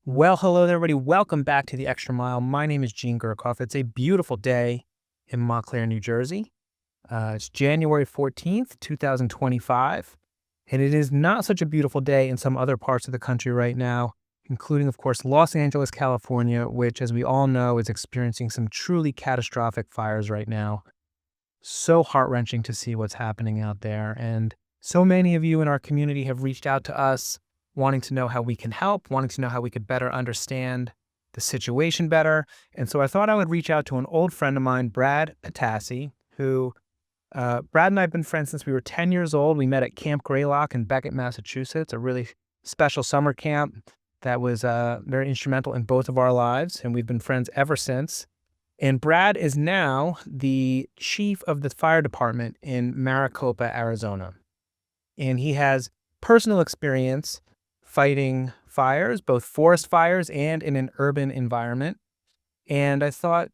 Well, hello there, everybody. Welcome back to the Extra Mile. My name is Gene Gurkoff. It's a beautiful day in Montclair, New Jersey. It's January 14th, 2025, and it is not such a beautiful day in some other parts of the country right now, including, of course, Los Angeles, California, which, as we all know, is experiencing some truly catastrophic fires right now. So heart-wrenching to see what's happening out there, and so many of you in our community have reached out to us wanting to know how we can help, wanting to know how we could better understand the situation better. And so I thought I would reach out to an old friend of mine, Brad Pitassi, who Brad and I have been friends since we were 10 years old. We met at Camp Greylock in Beckett, Massachusetts, a really special summer camp that was very instrumental in both of our lives. And we've been friends ever since. And Brad is now the chief of the fire department in Maricopa, Arizona. And he has personal experience fighting fires, both forest fires and in an urban environment. And I thought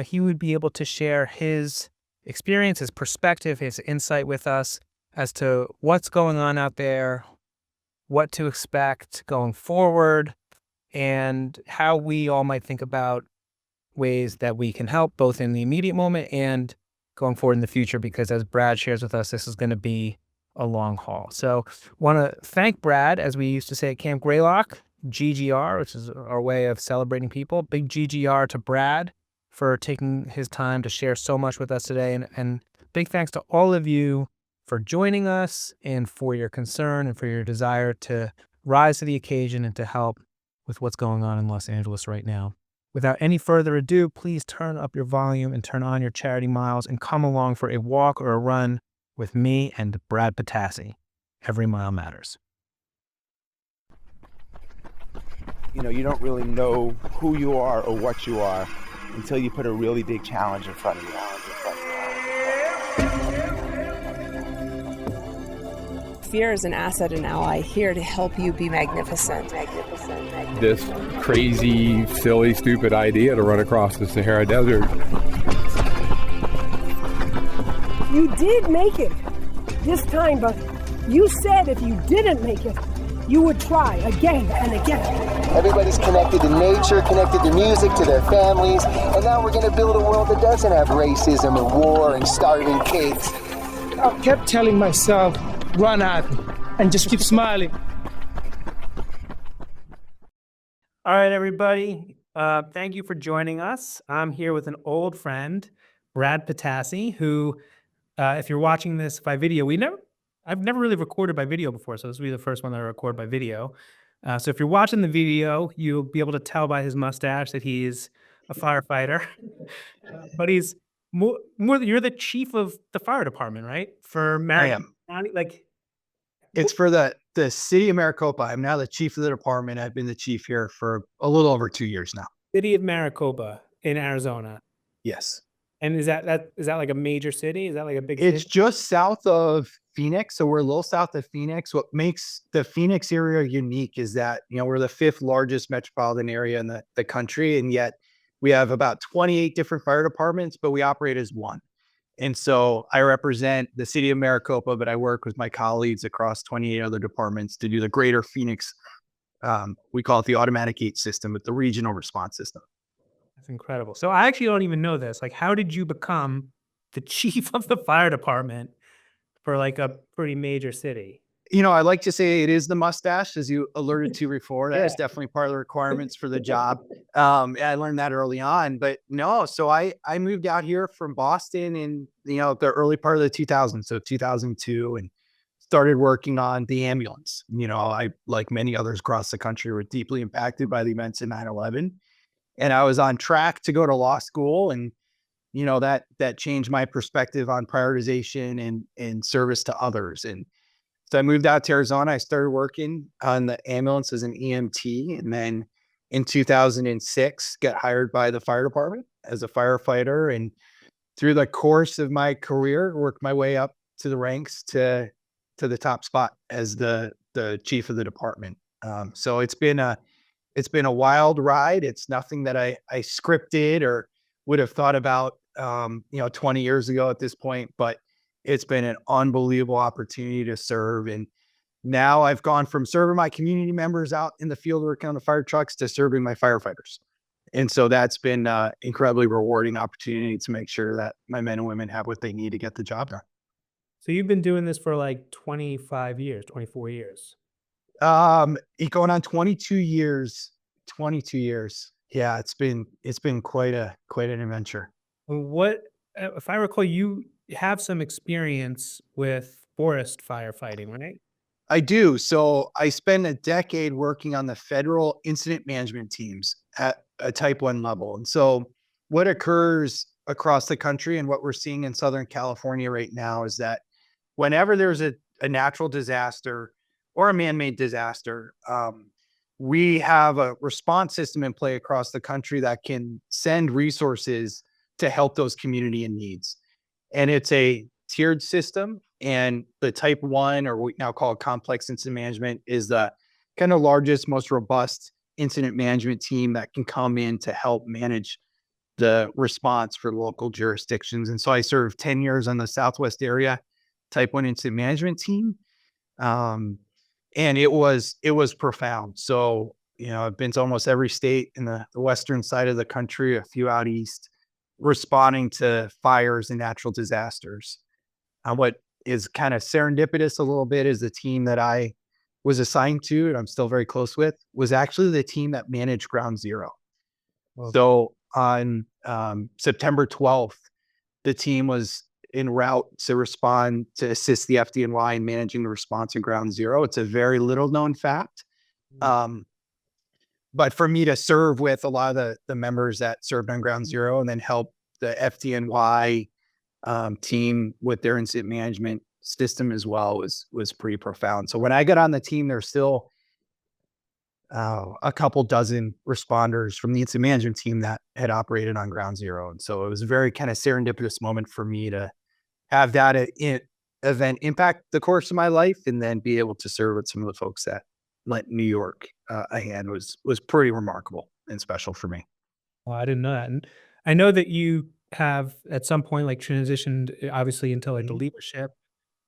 he would be able to share his experience, his perspective, his insight with us as to what's going on out there, what to expect going forward, and how we all might think about ways that we can help both in the immediate moment and going forward in the future, because as Brad shares with us, this is going to be a long haul. So want to thank Brad, as we used to say at Camp Greylock, GGR, which is our way of celebrating people. Big GGR to Brad for taking his time to share so much with us today. And big thanks to all of you for joining us and for your concern and for your desire to rise to the occasion and to help with what's going on in Los Angeles right now. Without any further ado, please turn up your volume and turn on your charity miles and come along for a walk or a run with me and Brad Pitassi. Every mile matters. You know, you don't really know who you are or what you are until you put a really big challenge in front of you. Fear is an asset and ally here to help you be magnificent. This crazy, silly, stupid idea to run across the Sahara Desert. You did make it this time, but you said if you didn't make it, you would try again and again. Everybody's connected to nature, connected to music, to their families, and now we're going to build a world that doesn't have racism and war and starving kids. I kept telling myself, run at it, and just keep smiling. All right, everybody. Thank you for joining us. I'm here with an old friend, Brad Pitassi, who, if you're watching this by video, I've never really recorded by video before, so this will be the first one that I record by video. So if you're watching the video, you'll be able to tell by his mustache that he's a firefighter. But he's more. You're the chief of the fire department, right? For Maricopa County, It's for the city of Maricopa. I'm now the chief of the department. I've been the chief here for a little over 2 years now. City of Maricopa in Arizona. Yes. And is that like a major city? Is that like a big It's city? just south of Phoenix. So we're a little south of Phoenix. What makes the Phoenix area unique is that, we're the 5th largest metropolitan area in the country. And yet we have about 28 different fire departments, but we operate as one. And so I represent the city of Maricopa, but I work with my colleagues across 28 other departments to do the greater Phoenix. We call it the automatic gate system, but the regional response system. That's incredible. So I actually don't even know this. Like, how did you become the chief of the fire department for like a pretty major city? I like to say it is the mustache, as you alerted to before. That is definitely part of the requirements for the job. I learned that early on, but no. So I moved out here from Boston in the early part of the 2000s, so 2002, and started working on the ambulance. I, like many others across the country, were deeply impacted by the events of 9/11, and I was on track to go to law school, and that changed my perspective on prioritization and service to others. And so I moved out to Arizona. I started working on the ambulance as an EMT. And then in 2006, got hired by the fire department as a firefighter. And through the course of my career, worked my way up to the ranks to the top spot as the chief of the department. So it's been a wild ride. It's nothing that I scripted or would have thought about, 20 years ago at this point, but it's been an unbelievable opportunity to serve. And, now I've gone from serving my community members out in the field working on the fire trucks to serving my firefighters. And so that's been incredibly rewarding opportunity to make sure that my men and women have what they need to get the job done. So you've been doing this for like 25 years, 24 years. Going on 22 years, 22 years. Yeah, it's been quite an adventure. What, if I recall, you have some experience with forest firefighting, right? I do. So I spent a decade working on the federal incident management teams at a type 1 level. And so what occurs across the country and what we're seeing in Southern California right now is that whenever there's a natural disaster or a man-made disaster, we have a response system in play across the country that can send resources to help those community in needs. And it's a tiered system. And the type 1, or what we now call complex incident management, is the kind of largest, most robust incident management team that can come in to help manage the response for local jurisdictions. And so I served 10 years on the Southwest area type 1 incident management team. And it was profound. So, I've been to almost every state in the western side of the country, a few out east, responding to fires and natural disasters. What is kind of serendipitous a little bit is the team that I was assigned to, and I'm still very close with, was actually the team that managed Ground Zero. Wow. So on September 12th, the team was en route to respond to assist the FDNY in managing the response in Ground Zero. It's a very little known fact. But for me to serve with a lot of the members that served on Ground Zero and then help the FDNY team with their incident management system as well was pretty profound. So when I got on the team, there's still a couple dozen responders from the incident management team that had operated on Ground Zero. And so it was a very kind of serendipitous moment for me to have that event impact the course of my life and then be able to serve with some of the folks that lent New York a hand was pretty remarkable and special for me. Well, I didn't know that. And I know that you have at some point like transitioned obviously into like the leadership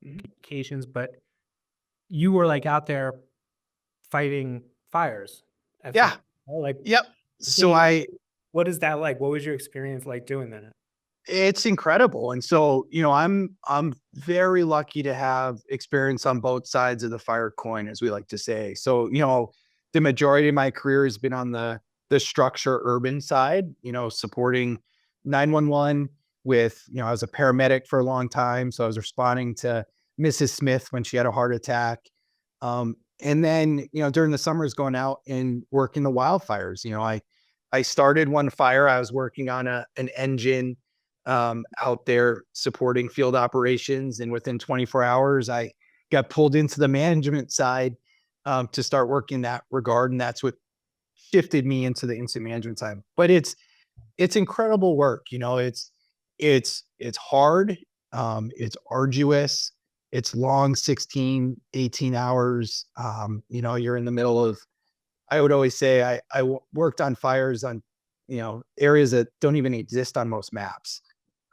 communications, but you were like out there fighting fires. Yeah. Like, yep. So what is that like? What was your experience like doing that? It's incredible. And so, I'm very lucky to have experience on both sides of the fire coin, as we like to say. So, the majority of my career has been on the structure urban side, supporting 911 with, I was a paramedic for a long time. So I was responding to Mrs. Smith when she had a heart attack. And then, during the summers going out and working the wildfires, I started one fire. I was working on an engine out there supporting field operations. And within 24 hours, I got pulled into the management side to start working in that regard. And that's what shifted me into the incident management side. But it's incredible work. It's hard. It's arduous. It's long, 16, 18 hours. You're in the middle of, I would always say I worked on fires on, areas that don't even exist on most maps.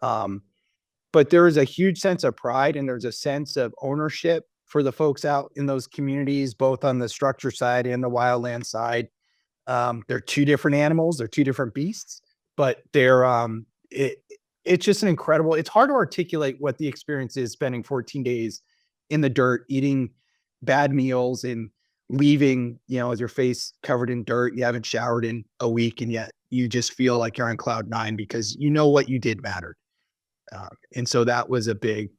But there is a huge sense of pride and there's a sense of ownership for the folks out in those communities, both on the structure side and the wildland side. They're two different animals, they're two different beasts, but it's just an incredible, it's hard to articulate what the experience is spending 14 days in the dirt, eating bad meals and leaving, with your face covered in dirt. You haven't showered in a week and yet you just feel like you're on cloud 9 because what you did mattered. And so that was a big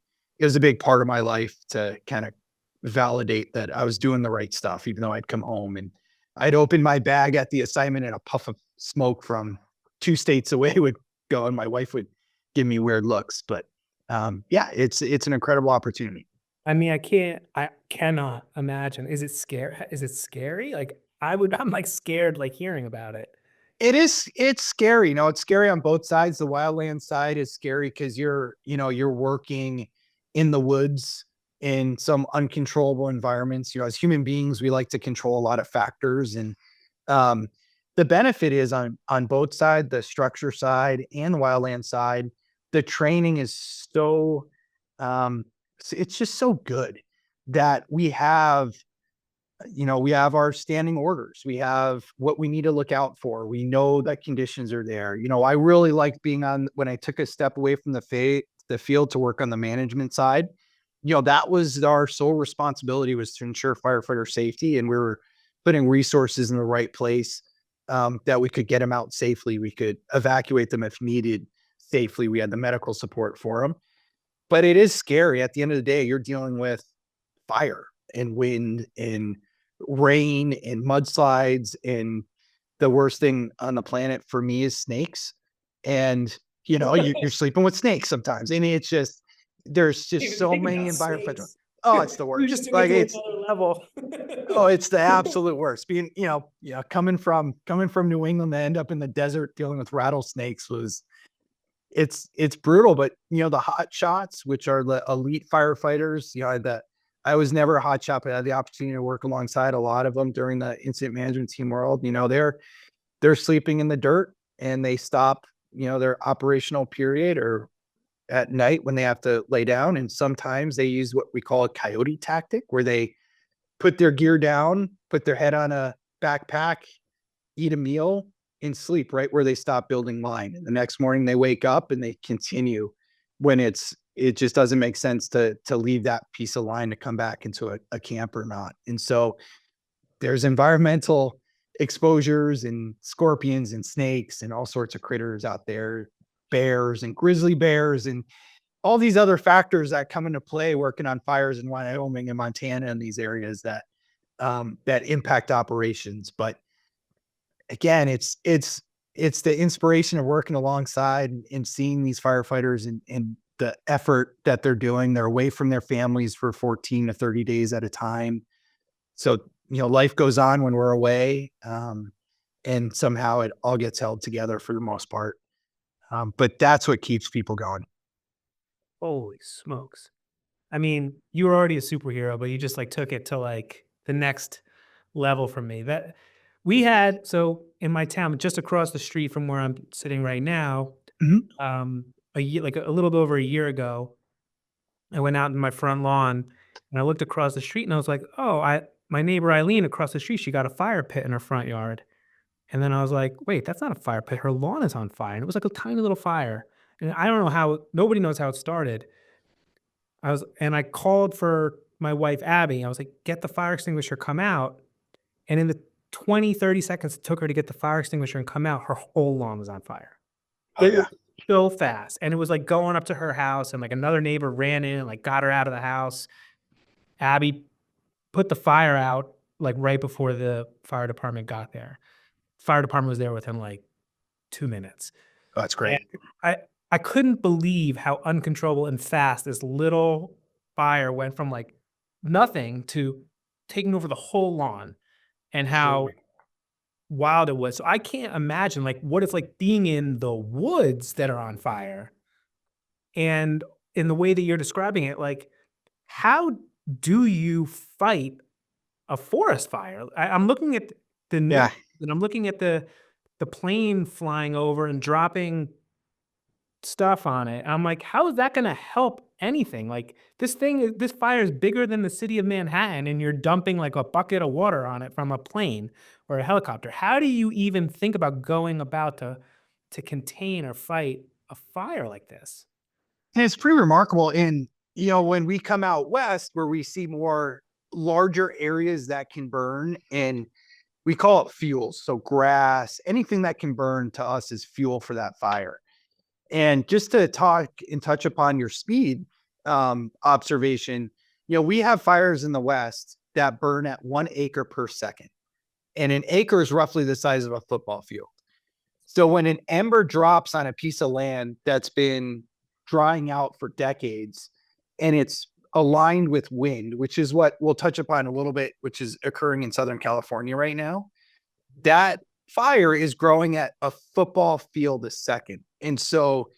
part of my life to kind of validate that I was doing the right stuff, even though I'd come home and I'd open my bag at the assignment and a puff of smoke from 2 states away would go and my wife would give me weird looks. But it's an incredible opportunity. I mean, I cannot imagine. Is it scary? Like I'm like scared, like hearing about it. It's scary. It's scary on both sides. The wildland side is scary because you're working in the woods in some uncontrollable environments. As human beings, we like to control a lot of factors. And the benefit is on both sides, the structure side and the wildland side, the training is so, it's just so good. that we have, we have our standing orders. We have what we need to look out for. We know that conditions are there. I really liked being when I took a step away from the field to work on the management side. That was our sole responsibility, was to ensure firefighter safety. And we were putting resources in the right place, that we could get them out safely. We could evacuate them if needed safely. We had the medical support for them. But it is scary. At the end of the day, you're dealing with fire and wind and rain and mudslides, and the worst thing on the planet for me is snakes. And you're sleeping with snakes sometimes, and it's just, there's just so many environmental. Oh, it's the worst. Just Like, it's level. oh, it's the absolute worst. Being, coming from New England to end up in the desert dealing with rattlesnakes it's brutal. But the hot shots, which are the elite firefighters, I was never a hot shot, but I had the opportunity to work alongside a lot of them during the incident management team world. They're sleeping in the dirt, and they stop, their operational period, or at night when they have to lay down. And sometimes they use what we call a coyote tactic, where they put their gear down, put their head on a backpack, eat a meal, and sleep right where they stop building line. And the next morning they wake up and they continue, when it just doesn't make sense to leave that piece of line to come back into a camp or not. And so there's environmental exposures and scorpions and snakes and all sorts of critters out there, bears and grizzly bears and all these other factors that come into play working on fires in Wyoming and Montana and these areas that impact operations. But again, it's the inspiration of working alongside and seeing these firefighters and the effort that they're doing. They're away from their families for 14 to 30 days at a time. So, life goes on when we're away, and somehow it all gets held together for the most part. But that's what keeps people going. Holy smokes. I mean, you were already a superhero, but you just took it to the next level for me. That we had, so in my town, just across the street from where I'm sitting right now, a year, a little bit over a year ago, I went out in my front lawn and I looked across the street and I was like, oh, my neighbor Eileen across the street, she got a fire pit in her front yard. And then I was like, wait, that's not a fire pit. Her lawn is on fire. And it was like a tiny little fire. And I don't know how, nobody knows how it started. I called for my wife, Abby. I was like, get the fire extinguisher, come out. And in the 20, 30 seconds it took her to get the fire extinguisher and come out, her whole lawn was on fire. Oh, yeah. So fast. And it was going up to her house, and another neighbor ran in and got her out of the house. Abby put the fire out right before the fire department got there. Fire department was there within 2 minutes. Oh, that's great. And I couldn't believe how uncontrollable and fast this little fire went from nothing to taking over the whole lawn, and how wild it was. So I can't imagine what it's like being in the woods that are on fire. And in the way that you're describing it, how do you fight a forest fire? I'm looking at the news, and I'm looking at the plane flying over and dropping stuff on it. I'm like, how is that going to help anything? This fire is bigger than the city of Manhattan, and you're dumping a bucket of water on it from a plane or a helicopter. How do you even think about going about to contain or fight a fire like this? And it's pretty remarkable. And, when we come out west, where we see more larger areas that can burn, and we call it fuels. So grass, anything that can burn to us is fuel for that fire. And just to talk and touch upon your speed observation, we have fires in the West that burn at 1 acre per second. And an acre is roughly the size of a football field. So when an ember drops on a piece of land that's been drying out for decades, and it's aligned with wind, which is what we'll touch upon a little bit, which is occurring in Southern California right now, that fire is growing at a football field a second. And so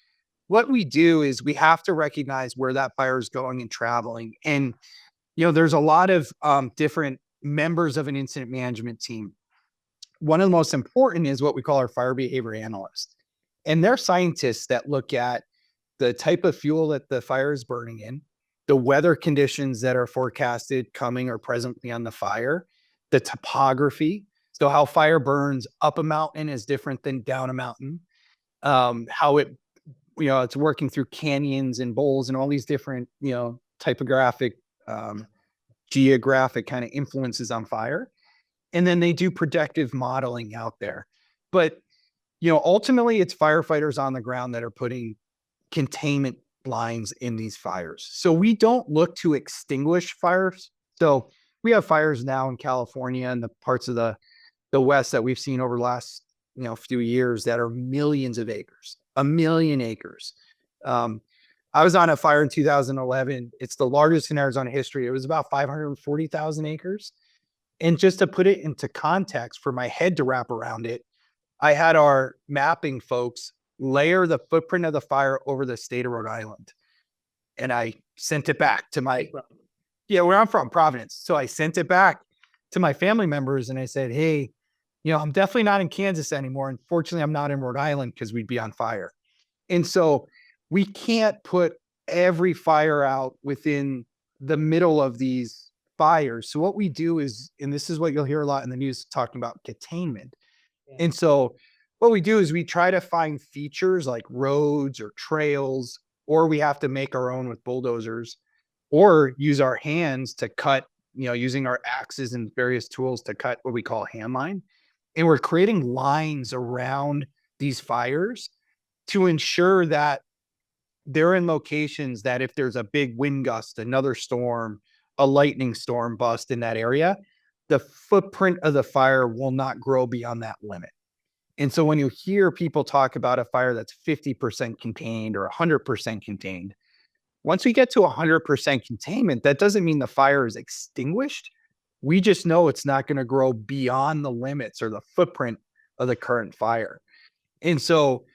what we do is we have to recognize where that fire is going and traveling. And, there's a lot of different members of an incident management team. One of the most important is what we call our fire behavior analyst. And they're scientists that look at the type of fuel that the fire is burning in, the weather conditions that are forecasted coming or presently on the fire, the topography. So how fire burns up a mountain is different than down a mountain. How it, it's working through canyons and bowls and all these different, typographic, geographic kind of influences on fire. And then they do predictive modeling out there. But, ultimately it's firefighters on the ground that are putting containment lines in these fires. So we don't look to extinguish fires. So we have fires now in California and the parts of the West that we've seen over the last, few years that are millions of acres, 1 million acres. I was on a fire in 2011. It's the largest in Arizona history. It was about 540,000 acres. And just to put it into context for my head to wrap around it, I had our mapping folks layer the footprint of the fire over the state of Rhode Island. And I sent it back to where I'm from, Providence. So I sent it back to my family members and I said, hey, I'm definitely not in Kansas anymore. Unfortunately, I'm not in Rhode Island because we'd be on fire. And so we can't put every fire out within the middle of these fires. So what we do is, and this is what you'll hear a lot in the news talking about containment. And so what we do is we try to find features like roads or trails, or we have to make our own with bulldozers or use our hands to cut, using our axes and various tools to cut what we call hand line. And we're creating lines around these fires to ensure that they're in locations that if there's a big wind gust, another storm, a lightning storm bust in that area, the footprint of the fire will not grow beyond that limit. And so when you hear people talk about a fire that's 50% contained or 100% contained, once we get to 100% containment, that doesn't mean the fire is extinguished. We just know it's not going to grow beyond the limits or the footprint of the current fire. And so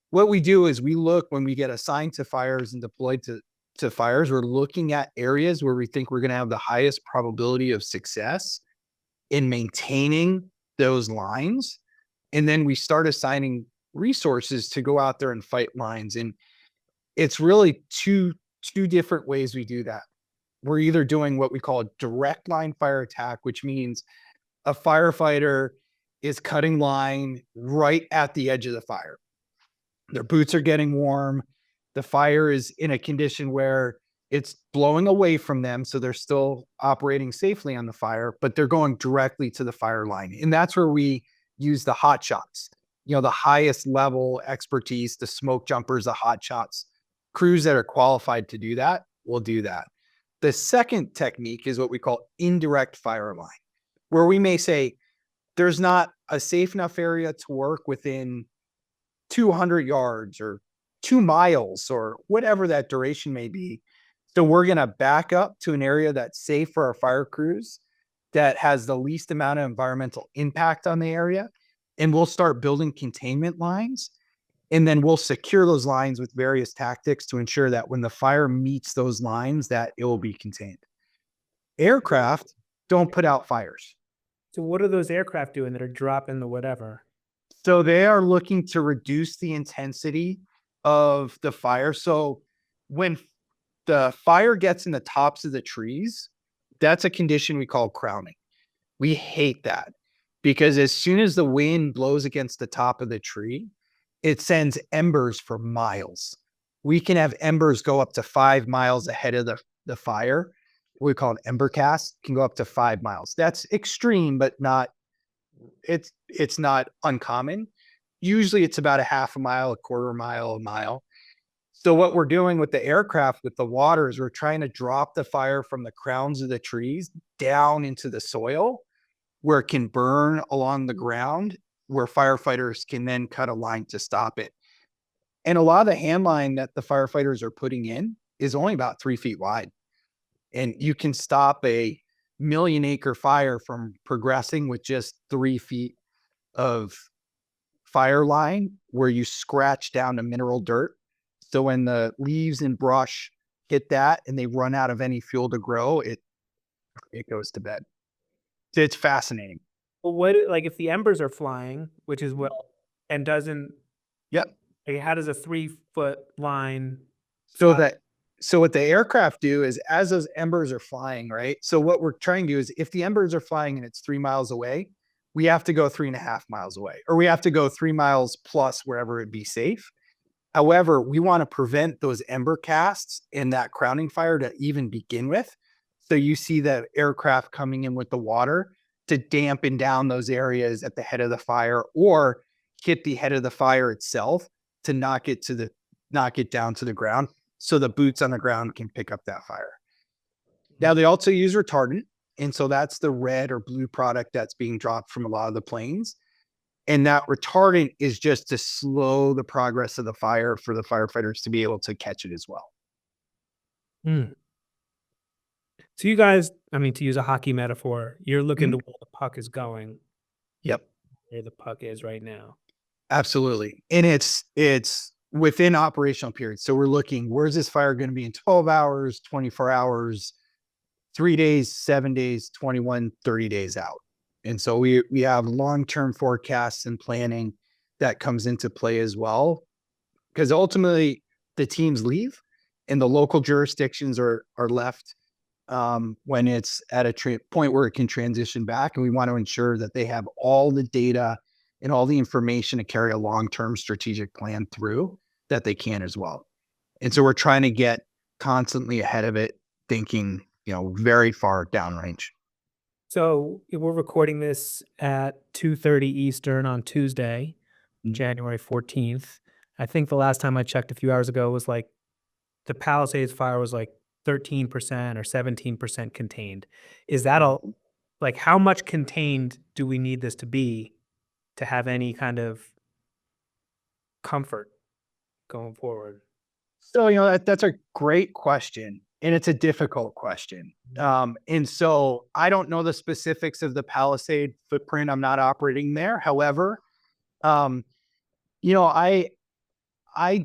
what we do is we look, when we get assigned to fires and deployed to fires, we're looking at areas where we think we're going to have the highest probability of success in maintaining those lines. And then we start assigning resources to go out there and fight lines. And it's really two different ways we do that. We're either doing what we call a direct line fire attack, which means a firefighter is cutting line right at the edge of the fire. Their boots are getting warm. The fire is in a condition where it's blowing away from them. So they're still operating safely on the fire, but they're going directly to the fire line. And that's where we use the hot shots, the highest level expertise, the smoke jumpers, the hot shots. Crews that are qualified to do that will do that. The second technique is what we call indirect fire line, where we may say there's not a safe enough area to work within 200 yards or 2 miles or whatever that duration may be. So we're going to back up to an area that's safe for our fire crews, that has the least amount of environmental impact on the area. And we'll start building containment lines. And then we'll secure those lines with various tactics to ensure that when the fire meets those lines, that it will be contained. Aircraft don't put out fires. So what are those aircraft doing that are dropping the whatever? So they are looking to reduce the intensity of the fire. So when the fire gets in the tops of the trees, that's a condition we call crowning. We hate that because as soon as the wind blows against the top of the tree, it sends embers for miles. We can have embers go up to 5 miles ahead of the fire. What we call an ember cast can go up to 5 miles. That's extreme, but it's not uncommon. Usually it's about a half a mile, a quarter mile, a mile. So what we're doing with the aircraft, with the water, is we're trying to drop the fire from the crowns of the trees down into the soil where it can burn along the ground, where firefighters can then cut a line to stop it. And a lot of the hand line that the firefighters are putting in is only about 3 feet wide. And you can stop a 1 million acre fire from progressing with just 3 feet of fire line where you scratch down to mineral dirt. So when the leaves and brush hit that and they run out of any fuel to grow, it goes to bed. It's fascinating. Well, what, like if the embers are flying, which is what, and doesn't, Yep. like how does a 3 foot line? So stop? So what the aircraft do is as those embers are flying, right? So what we're trying to do is if the embers are flying and it's 3 miles away, we have to go 3.5 miles away, or we have to go 3 miles plus wherever it'd be safe. However, we want to prevent those ember casts and that crowning fire to even begin with. So you see that aircraft coming in with the water to dampen down those areas at the head of the fire, or hit the head of the fire itself to knock it down to the ground, so the boots on the ground can pick up that fire. Now they also use retardant. And so that's the red or blue product that's being dropped from a lot of the planes. And that retardant is just to slow the progress of the fire for the firefighters to be able to catch it as well. Hmm. So you guys, I mean, to use a hockey metaphor, you're looking to where the puck is going, Yep, where the puck is right now. absolutely. And it's within operational periods. So we're looking, where's this fire going to be in 12 hours, 24 hours, 3 days, 7 days, 21, 30 days out. And so we have long-term forecasts and planning that comes into play as well, because ultimately the teams leave and the local jurisdictions are left when it's at a point where it can transition back. And we want to ensure that they have all the data and all the information to carry a long-term strategic plan through that they can as well. And so we're trying to get constantly ahead of it, thinking, very far downrange. So we're recording this at 2:30 Eastern on Tuesday, January 14th. I think the last time I checked a few hours ago was like the Palisades fire was like 13% or 17% contained. Is that like how much contained do we need this to be to have any kind of comfort going forward? So, that's a great question. And it's a difficult question. And so I don't know the specifics of the Palisade footprint. I'm not operating there. However, I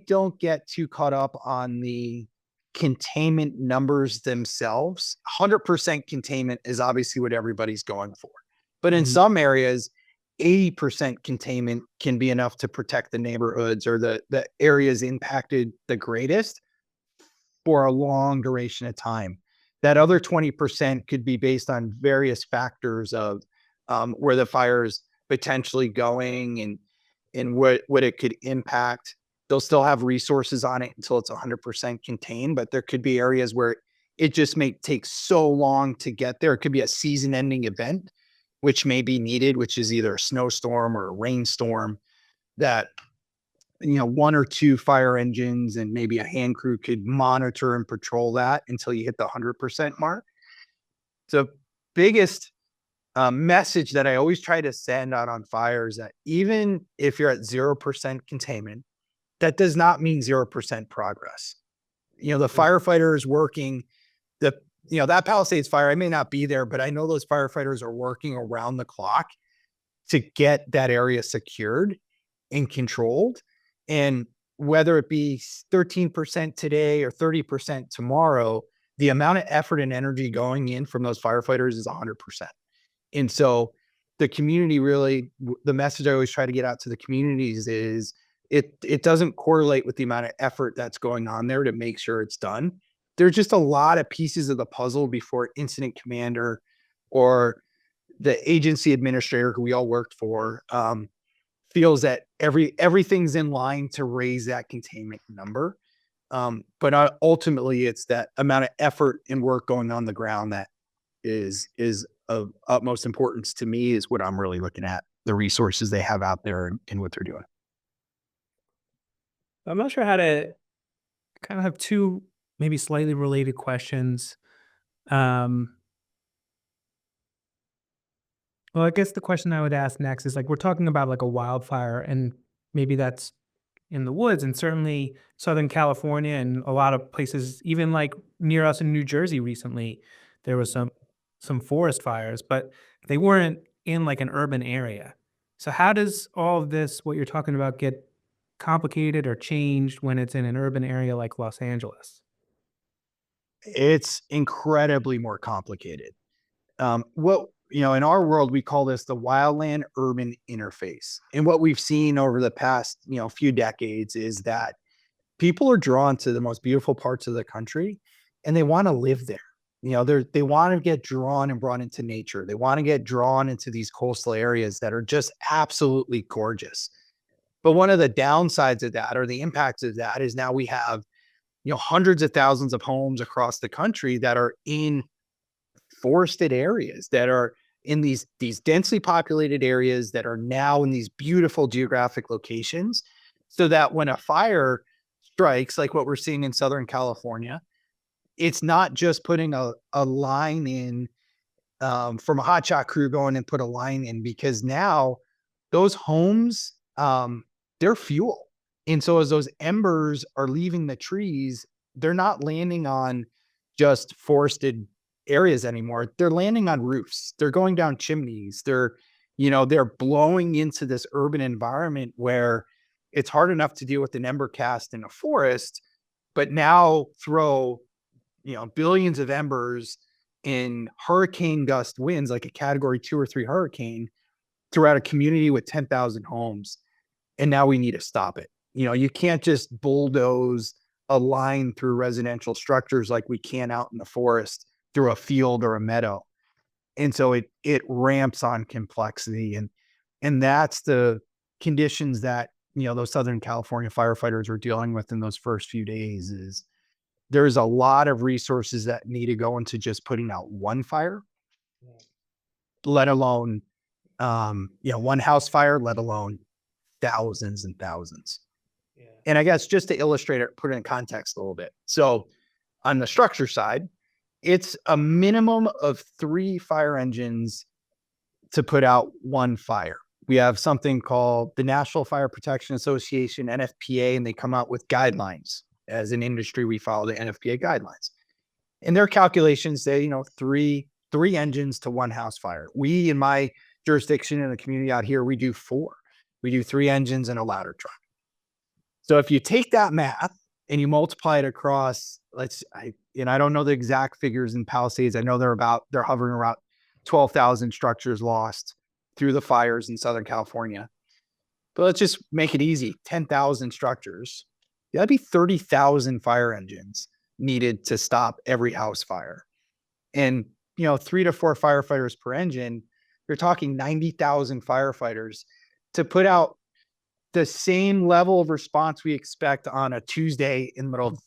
don't get too caught up on the containment numbers themselves. 100% containment is obviously what everybody's going for. But in some areas, 80% containment can be enough to protect the neighborhoods or the areas impacted the greatest for a long duration of time. That other 20% could be based on various factors of where the fire's potentially going and what it could impact. They'll still have resources on it until it's 100% contained, but there could be areas where it just may take so long to get there. It could be a season-ending event, which may be needed, which is either a snowstorm or a rainstorm that 1 or 2 fire engines and maybe a hand crew could monitor and patrol that until you hit the 100% mark. The biggest message that I always try to send out on fires that even if you're at 0% containment, that does not mean 0% progress. The firefighters working that Palisades fire, I may not be there, but I know those firefighters are working around the clock to get that area secured and controlled. And whether it be 13% today or 30% tomorrow, the amount of effort and energy going in from those firefighters is 100%. And so the community the message I always try to get out to the communities is it doesn't correlate with the amount of effort that's going on there to make sure it's done. There's just a lot of pieces of the puzzle before incident commander or the agency administrator who we all worked for feels that everything's in line to raise that containment number. But ultimately it's that amount of effort and work going on the ground that is of utmost importance to me is what I'm really looking at, the resources they have out there and what they're doing. I'm not sure how to kind of have two maybe slightly related questions. Well, I guess the question I would ask next is like, we're talking about like a wildfire and maybe that's in the woods and certainly Southern California and a lot of places, even like near us in New Jersey recently, there was some forest fires, but they weren't in like an urban area. So how does all of this, what you're talking about, get complicated or changed when it's in an urban area like Los Angeles? It's incredibly more complicated. In our world, we call this the wildland urban interface. And what we've seen over the past, few decades is that people are drawn to the most beautiful parts of the country and they want to live there. They want to get drawn and brought into nature. They want to get drawn into these coastal areas that are just absolutely gorgeous. But one of the downsides of that, or the impacts of that, is now we have, hundreds of thousands of homes across the country that are in forested areas, that are in these densely populated areas, that are now in these beautiful geographic locations, so that when a fire strikes, like what we're seeing in Southern California, it's not just putting a line in from a hotshot crew going and put a line in, because now those homes, they're fuel. And so as those embers are leaving the trees, they're not landing on just forested areas anymore. They're landing on roofs. They're going down chimneys. They're blowing into this urban environment where it's hard enough to deal with an ember cast in a forest, but now throw, billions of embers in hurricane gust winds, like a category 2 or 3 hurricane, throughout a community with 10,000 homes. And now we need to stop it. You can't just bulldoze a line through residential structures like we can out in the forest through a field or a meadow. And so it ramps on complexity. And that's the conditions that, those Southern California firefighters are dealing with in those first few days. Is there's a lot of resources that need to go into just putting out one fire, let alone, one house fire, let alone thousands and thousands. Yeah. And I guess just to illustrate it, put it in context a little bit. So on the structure side, it's a minimum of 3 fire engines to put out one fire. We have something called the National Fire Protection Association, NFPA, and they come out with guidelines. As an industry, we follow the NFPA guidelines. And their calculations say, three engines to one house fire. We, in my jurisdiction in the community out here, we do 4. We do 3 engines and a ladder truck. So if you take that math and you multiply it across, I don't know the exact figures in Palisades. I know they're hovering around 12,000 structures lost through the fires in Southern California. But let's just make it easy. 10,000 structures. That'd be 30,000 fire engines needed to stop every house fire. And, 3 to 4 firefighters per engine, you're talking 90,000 firefighters to put out the same level of response we expect on a Tuesday in the middle of,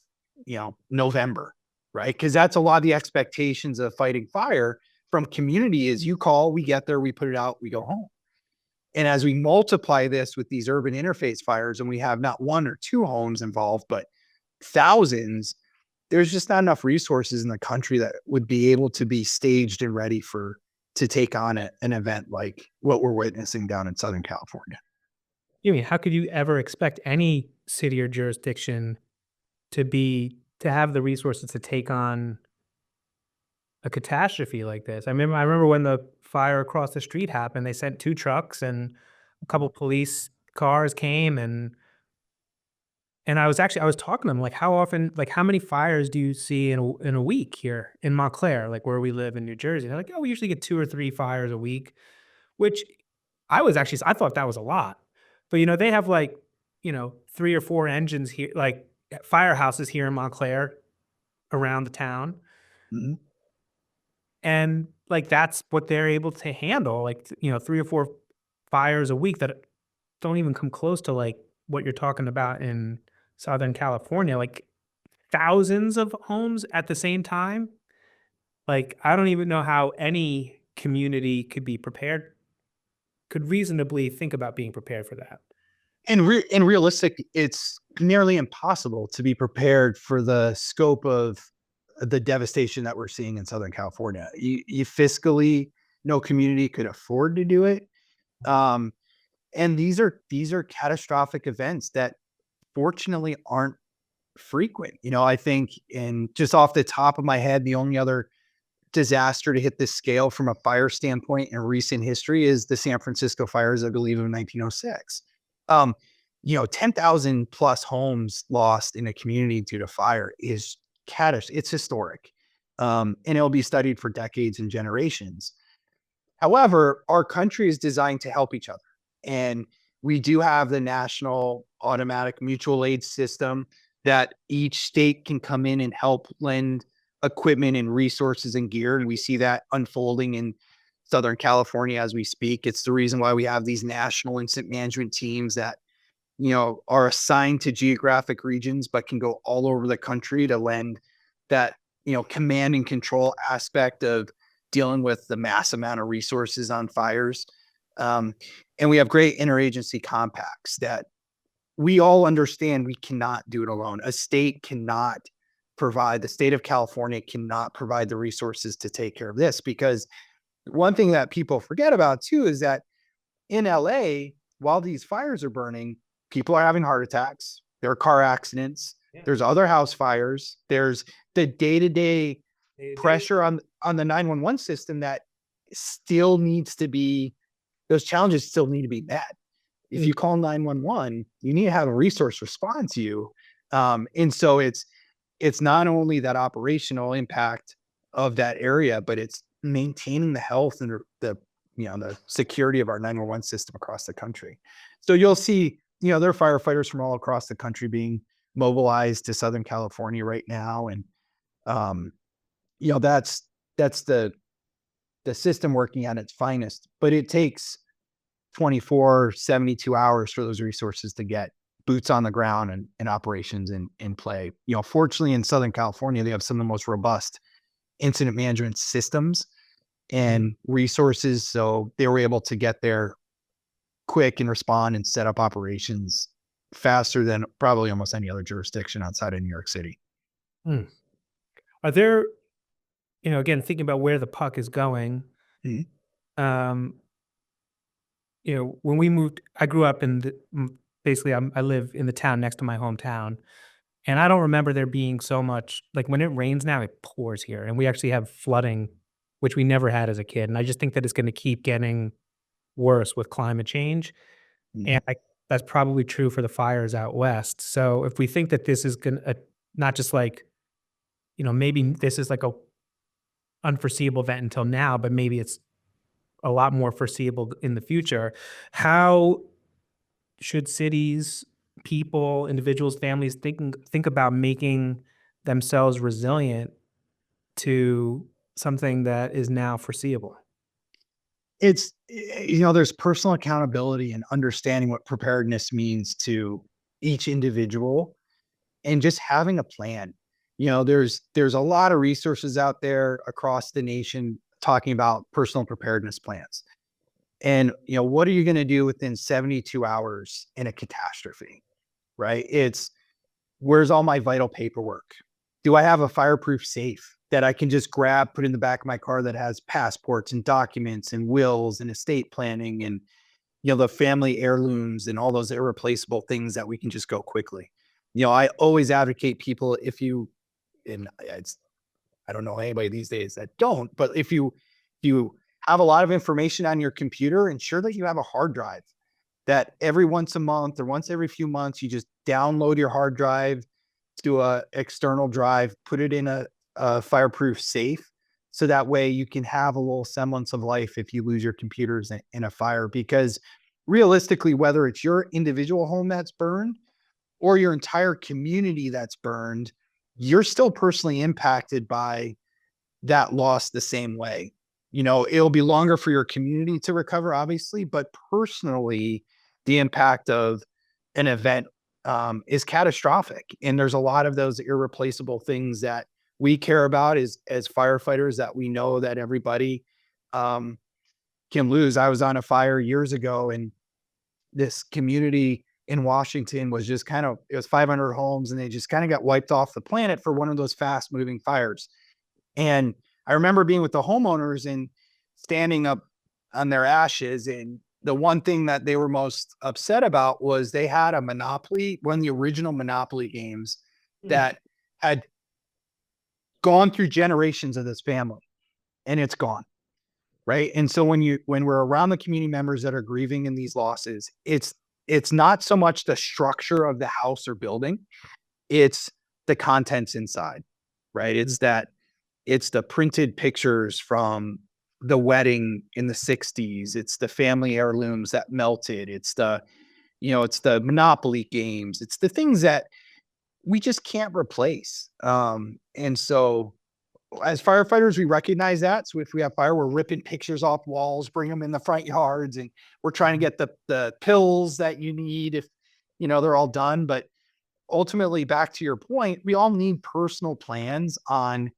November, right? Because that's a lot of the expectations of fighting fire from community is you call, we get there, we put it out, we go home. And as we multiply this with these urban interface fires, and we have not 1 or 2 homes involved, but thousands, there's just not enough resources in the country that would be able to be staged and ready to take on an event like what we're witnessing down in Southern California. You mean, how could you ever expect any city or jurisdiction to have the resources to take on a catastrophe like this? I remember when the fire across the street happened, they sent 2 trucks and a couple police cars came, and I was talking to them, like, how many fires do you see in a week here in Montclair, like where we live in New Jersey? And they're like, oh, we usually get 2 or 3 fires a week, which I thought that was a lot. But, they have 3 or 4 engines here, like firehouses here in Montclair around the town. Mm-hmm. And that's what they're able to handle, 3 or 4 fires a week that don't even come close to what you're talking about in Southern California, thousands of homes at the same time. I don't even know how any community could reasonably think about being prepared for that. And realistic, it's nearly impossible to be prepared for the scope of the devastation that we're seeing in Southern California. You fiscally, no community could afford to do it. And these are catastrophic events that fortunately aren't frequent. I think, and just off the top of my head, the only other disaster to hit this scale from a fire standpoint in recent history is the San Francisco fires, I believe, of 1906. 10,000 plus homes lost in a community due to fire is it's historic. And it'll be studied for decades and generations. However, our country is designed to help each other. And we do have the National Automatic Mutual Aid System that each state can come in and help lend equipment and resources and gear. And we see that unfolding in Southern California as we speak. It's the reason why we have these national incident management teams that, are assigned to geographic regions, but can go all over the country to lend that, command and control aspect of dealing with the mass amount of resources on fires. And we have great interagency compacts that we all understand we cannot do it alone. A state cannot provide, the state of California cannot provide the resources to take care of this, because one thing that people forget about too is that in LA, while these fires are burning, people are having heart attacks, there are car accidents, there's other house fires, there's the day-to-day pressure on the 911 system that still needs to be, those challenges still need to be met. If you call 911, you need to have a resource respond to you. And so it's not only that operational impact of that area, but it's maintaining the health and the security of our 911 system across the country. So you'll see, there are firefighters from all across the country being mobilized to Southern California right now. And, that's the system working at its finest, but it takes 24, 72 hours for those resources to get boots on the ground and operations in play. Fortunately in Southern California, they have some of the most robust incident management systems and resources. So they were able to get there quick and respond and set up operations faster than probably almost any other jurisdiction outside of New York City. Are there, again, thinking about where the puck is going, when we moved, I grew up in basically I live in the town next to my hometown, and I don't remember there being so much, like when it rains now, it pours here, and we actually have flooding, which we never had as a kid. And I just think that it's going to keep getting worse with climate change. And that's probably true for the fires out west. So if we think that this is going to not just like, maybe this is like a unforeseeable event until now, but maybe it's a lot more foreseeable in the future. How should cities, people, individuals, families think about making themselves resilient to something that is now foreseeable? It's, there's personal accountability and understanding what preparedness means to each individual and just having a plan. There's a lot of resources out there across the nation talking about personal preparedness plans. And, what are you going to do within 72 hours in a catastrophe, right? It's, where's all my vital paperwork? Do I have a fireproof safe that I can just grab, put in the back of my car that has passports and documents and wills and estate planning and, the family heirlooms and all those irreplaceable things that we can just go quickly. I always advocate people, I don't know anybody these days that don't, but if you have a lot of information on your computer, ensure that you have a hard drive that every once a month or once every few months, you just download your hard drive to a external drive, put it in a fireproof safe. So that way you can have a little semblance of life if you lose your computers in a fire, because realistically, whether it's your individual home that's burned or your entire community that's burned, you're still personally impacted by that loss the same way. It'll be longer for your community to recover, obviously, but personally, the impact of an event is catastrophic. And there's a lot of those irreplaceable things that we care about as firefighters that we know that everybody can lose. I was on a fire years ago, and this community in Washington was just it was 500 homes, and they just kind of got wiped off the planet for one of those fast moving fires. And I remember being with the homeowners and standing up on their ashes. And the one thing that they were most upset about was they had a Monopoly, one of the original Monopoly games that had gone through generations of this family, and it's gone. Right. And so when we're around the community members that are grieving in these losses, it's not so much the structure of the house or building, it's the contents inside, right? It's the printed pictures from the wedding in the 60s. It's the family heirlooms that melted. It's the Monopoly games. It's the things that we just can't replace. And so as firefighters, we recognize that. So if we have fire, we're ripping pictures off walls, bring them in the front yards, and we're trying to get the pills that you need if, they're all done. But ultimately, back to your point, we all need personal plans on,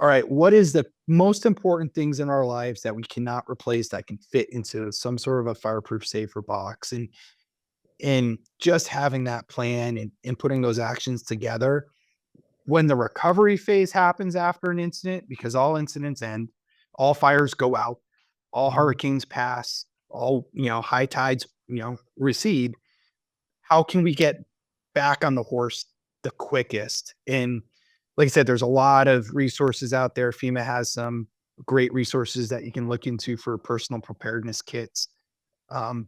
all right, what is the most important things in our lives that we cannot replace that can fit into some sort of a fireproof safer box? And just having that plan and putting those actions together when the recovery phase happens after an incident, because all incidents end, all fires go out, all hurricanes pass, all, high tides, recede. How can we get back on the horse the quickest? And like I said, there's a lot of resources out there. FEMA has some great resources that you can look into for personal preparedness kits. I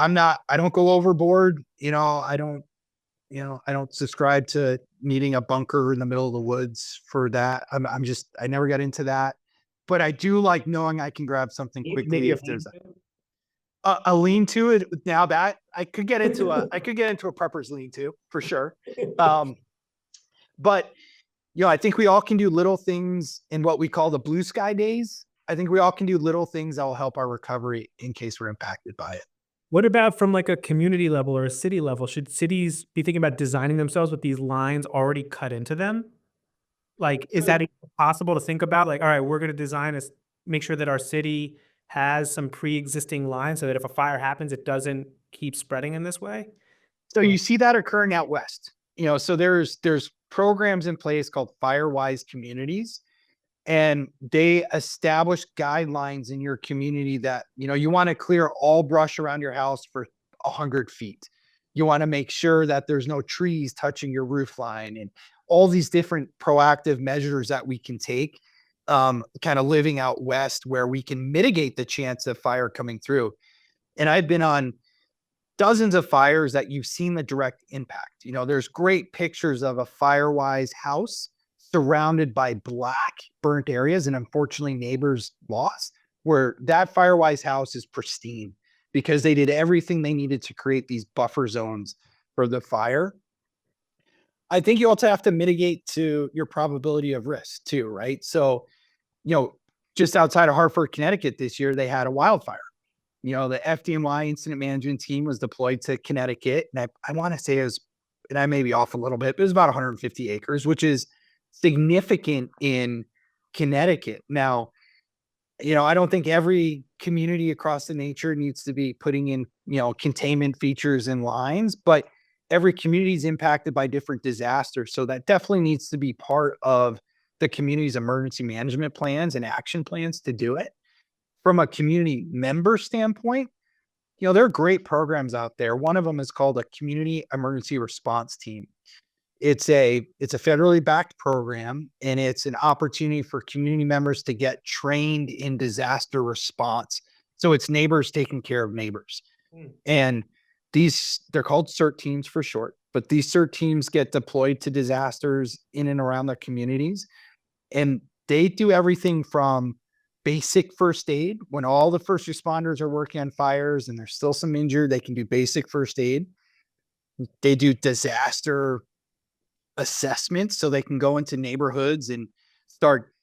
don't go overboard. I don't subscribe to needing a bunker in the middle of the woods for that. I never got into that, but I do like knowing I can grab something quickly if there's a lean to it. Now that I could get into a prepper's lean to for sure. But I think we all can do little things in what we call the blue sky days. I think we all can do little things that will help our recovery in case we're impacted by it. What about from like a community level or a city level? Should cities be thinking about designing themselves with these lines already cut into them? Like, is that even possible to think about? Like, all right, we're going to design make sure that our city has some pre-existing lines so that if a fire happens, it doesn't keep spreading in this way? So you see that occurring out west. So there's programs in place called Firewise communities, and they establish guidelines in your community that, you want to clear all brush around your house for 100 feet. You want to make sure that there's no trees touching your roof line, and all these different proactive measures that we can take, kind of living out west where we can mitigate the chance of fire coming through. And I've been on dozens of fires that you've seen the direct impact. There's great pictures of a Firewise house surrounded by black burnt areas and unfortunately neighbors lost, where that Firewise house is pristine because they did everything they needed to create these buffer zones for the fire. I think you also have to mitigate to your probability of risk too, right? So, just outside of Hartford, Connecticut this year, they had a wildfire. The FDNY incident management team was deployed to Connecticut. And I want to say and I may be off a little bit, but it was about 150 acres, which is significant in Connecticut. Now, I don't think every community across the nature needs to be putting in, containment features and lines, but every community is impacted by different disasters. So that definitely needs to be part of the community's emergency management plans and action plans to do it. From a community member standpoint, there are great programs out there. One of them is called a Community Emergency Response Team. It's a federally backed program, and it's an opportunity for community members to get trained in disaster response. So it's neighbors taking care of neighbors. And they're called CERT teams for short, but these CERT teams get deployed to disasters in and around their communities. And they do everything from basic first aid. When all the first responders are working on fires and there's still some injured, they can do basic first aid. They do disaster assessments, so they can go into neighborhoods and start,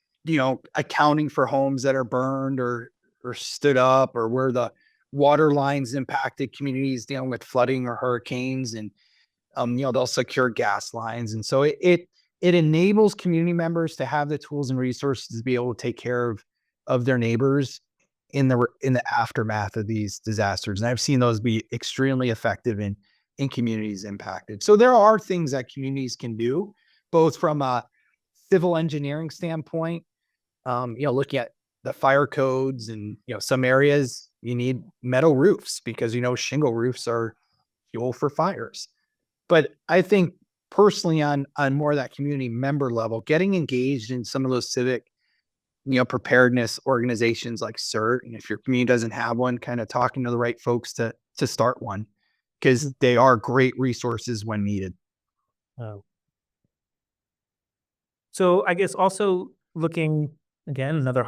accounting for homes that are burned or stood up, or where the water lines impacted communities dealing with flooding or hurricanes. And, they'll secure gas lines. And so it enables community members to have the tools and resources to be able to take care of their neighbors in the aftermath of these disasters. And I've seen those be extremely effective in communities impacted. So there are things that communities can do, both from a civil engineering standpoint, looking at the fire codes, and, some areas you need metal roofs because, shingle roofs are fuel for fires. But I think personally on more of that community member level, getting engaged in some of those civic, preparedness organizations like CERT, and if your community doesn't have one, kind of talking to the right folks to start one, because they are great resources when needed. Oh. So I guess also looking, again, another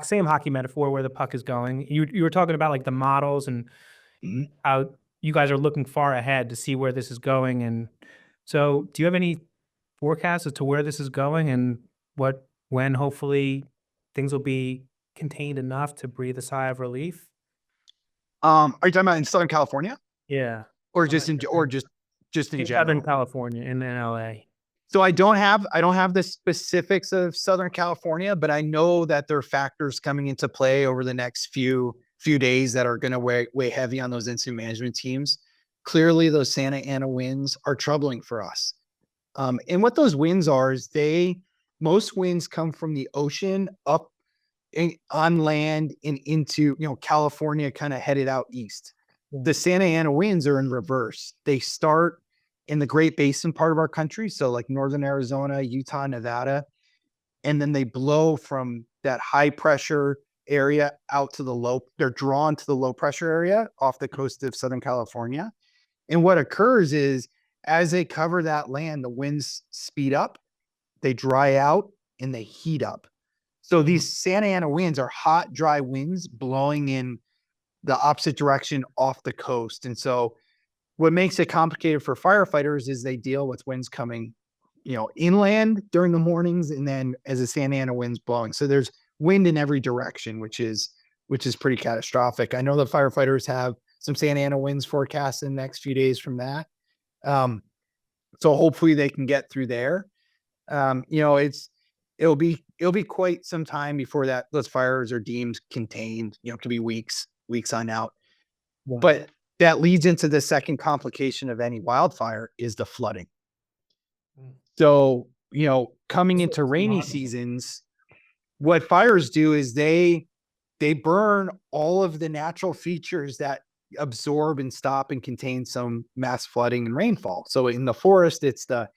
same hockey metaphor where the puck is going. You were talking about like the models and how you guys are looking far ahead to see where this is going. And So do you have any forecasts as to where this is going and when hopefully things will be contained enough to breathe a sigh of relief? Are you talking about in Southern California Yeah. or Something just in, like or that. just in In Southern general? California, in LA. So I don't have the specifics of Southern California, but I know that there are factors coming into play over the next few days that are going to weigh heavy on those incident management teams. Clearly, those Santa Ana winds are troubling for us. And what those winds are is most winds come from the ocean up on land and into, California, kind of headed out east. The Santa Ana winds are in reverse. They start in the Great Basin part of our country. So like Northern Arizona, Utah, Nevada, and then they blow from that high pressure area out to they're drawn to the low pressure area off the coast of Southern California. And what occurs is as they cover that land, the winds speed up, they dry out, and they heat up. So these Santa Ana winds are hot, dry winds blowing in the opposite direction off the coast. And so what makes it complicated for firefighters is they deal with winds coming, inland during the mornings and then as the Santa Ana winds blowing. So there's wind in every direction, which is pretty catastrophic. I know the firefighters have some Santa Ana winds forecast in the next few days from that. So hopefully they can get through there. It'll be quite some time before those fires are deemed contained. It could be weeks on out. Wow. But that leads into the second complication of any wildfire is the flooding. So, coming into rainy seasons, what fires do is they burn all of the natural features that absorb and stop and contain some mass flooding and rainfall. So in the forest, it's the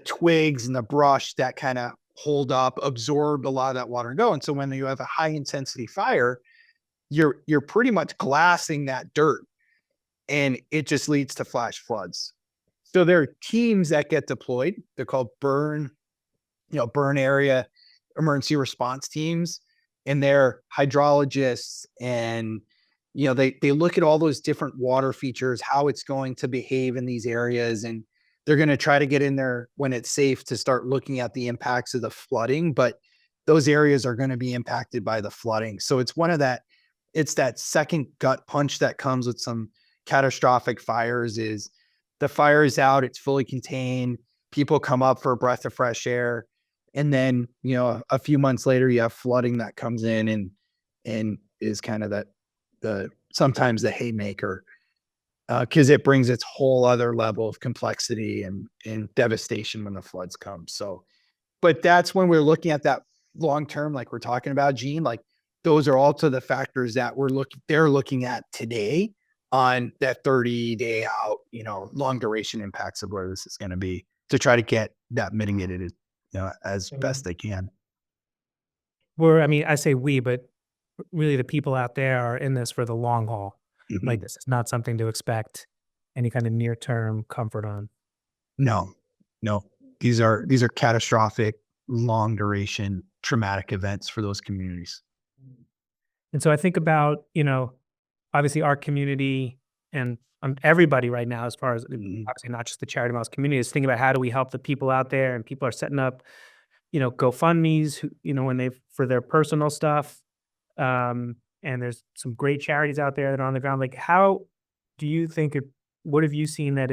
twigs and the brush that kind of hold up, absorb a lot of that water and go. And so when you have a high intensity fire, you're pretty much glassing that dirt, and it just leads to flash floods. So there are teams that get deployed. They're called burn area emergency response teams, and they're hydrologists, and they look at all those different water features, how it's going to behave in these areas, and they're going to try to get in there when it's safe to start looking at the impacts of the flooding. But those areas are going to be impacted by the flooding. So it's that second gut punch that comes with some catastrophic fires. Is the fire is out, it's fully contained, people come up for a breath of fresh air, and then a few months later you have flooding that comes in and is kind of sometimes the haymaker, because it brings its whole other level of complexity and devastation when the floods come. So, but that's when we're looking at that long term, like we're talking about, Gene. Like those are also the factors that they're looking at today on that 30-day out, long duration impacts of where this is going to be, to try to get that mitigated, as best they can. I say we, but really the people out there are in this for the long haul. Mhm. Like this is not something to expect any kind of near-term comfort on. No. These are catastrophic, long duration, traumatic events for those communities. And so I think about, obviously our community and everybody right now, as far as obviously not just the Charity Miles community, is thinking about how do we help the people out there, and people are setting up, GoFundMe's, for their personal stuff. And there's some great charities out there that are on the ground. Like, how do you think, what have you seen that